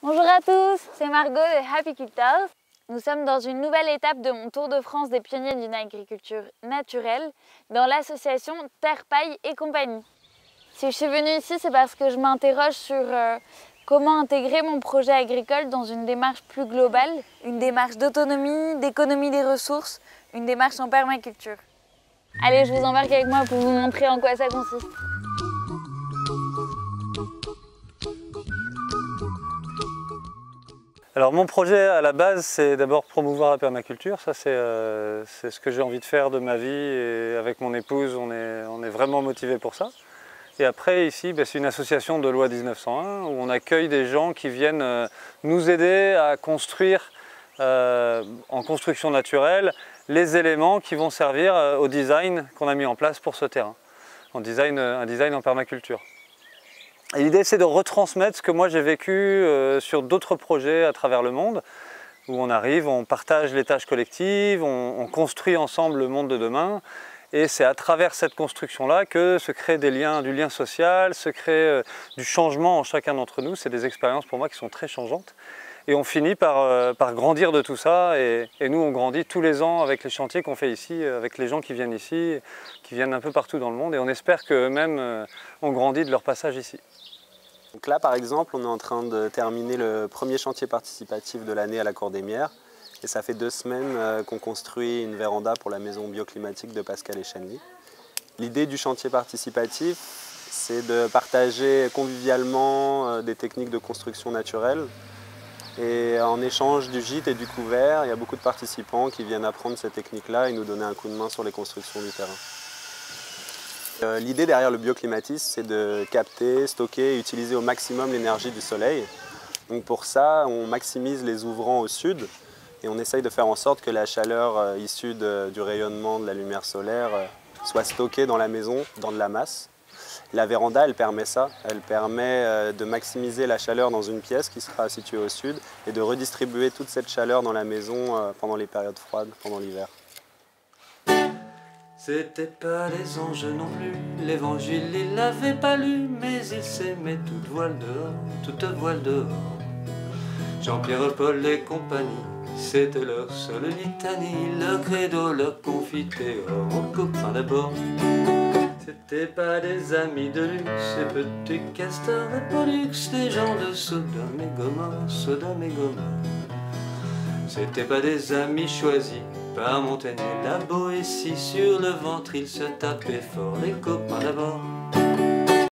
Bonjour à tous, c'est Margot de Happycultors. Nous sommes dans une nouvelle étape de mon tour de France des pionniers d'une agriculture naturelle dans l'association Terre, Paille et Compagnie. Si je suis venue ici, c'est parce que je m'interroge sur comment intégrer mon projet agricole dans une démarche plus globale, une démarche d'autonomie, d'économie des ressources, une démarche en permaculture. Allez, je vous embarque avec moi pour vous montrer en quoi ça consiste. Alors mon projet à la base, c'est d'abord promouvoir la permaculture. Ça, c'est ce que j'ai envie de faire de ma vie, et avec mon épouse, on est vraiment motivés pour ça. Et après, ici, c'est une association de loi 1901 où on accueille des gens qui viennent nous aider à construire en construction naturelle les éléments qui vont servir au design qu'on a mis en place pour ce terrain, un design en permaculture. Et l'idée, c'est de retransmettre ce que moi j'ai vécu sur d'autres projets à travers le monde, où on arrive, on partage les tâches collectives, on construit ensemble le monde de demain. Et c'est à travers cette construction-là que se créent du lien social, se crée du changement en chacun d'entre nous. C'est des expériences pour moi qui sont très changeantes. Et on finit par grandir de tout ça. Et nous, on grandit tous les ans avec les chantiers qu'on fait ici, avec les gens qui viennent ici, qui viennent un peu partout dans le monde. Et on espère qu'eux-mêmes ont grandi de leur passage ici. Donc là, par exemple, on est en train de terminer le premier chantier participatif de l'année à la Cour-des-Mières. Et ça fait 2 semaines qu'on construit une véranda pour la maison bioclimatique de Pascal et Chani. L'idée du chantier participatif, c'est de partager convivialement des techniques de construction naturelle. Et en échange du gîte et du couvert, il y a beaucoup de participants qui viennent apprendre ces techniques-là et nous donner un coup de main sur les constructions du terrain. L'idée derrière le bioclimatisme, c'est de capter, stocker et utiliser au maximum l'énergie du soleil. Donc pour ça, on maximise les ouvrants au sud et on essaye de faire en sorte que la chaleur issue du rayonnement de la lumière solaire soit stockée dans la maison, dans de la masse. La véranda, elle permet ça. Elle permet de maximiser la chaleur dans une pièce qui sera située au sud et de redistribuer toute cette chaleur dans la maison pendant les périodes froides, pendant l'hiver. C'était pas les anges non plus, l'évangile il l'avait pas lu, mais il s'aimait toute voile dehors. Jean-Pierre, Paul et compagnie, c'était leur seule litanie, leur credo, leur confitéor, aux copains d'abord. C'était pas des amis de luxe, et petits castors et Pollux, des gens de Sodome et Gomorrhe. C'était pas des amis choisis par Montaigne et la Boétie, sur le ventre ils se tapaient fort, les copains d'abord.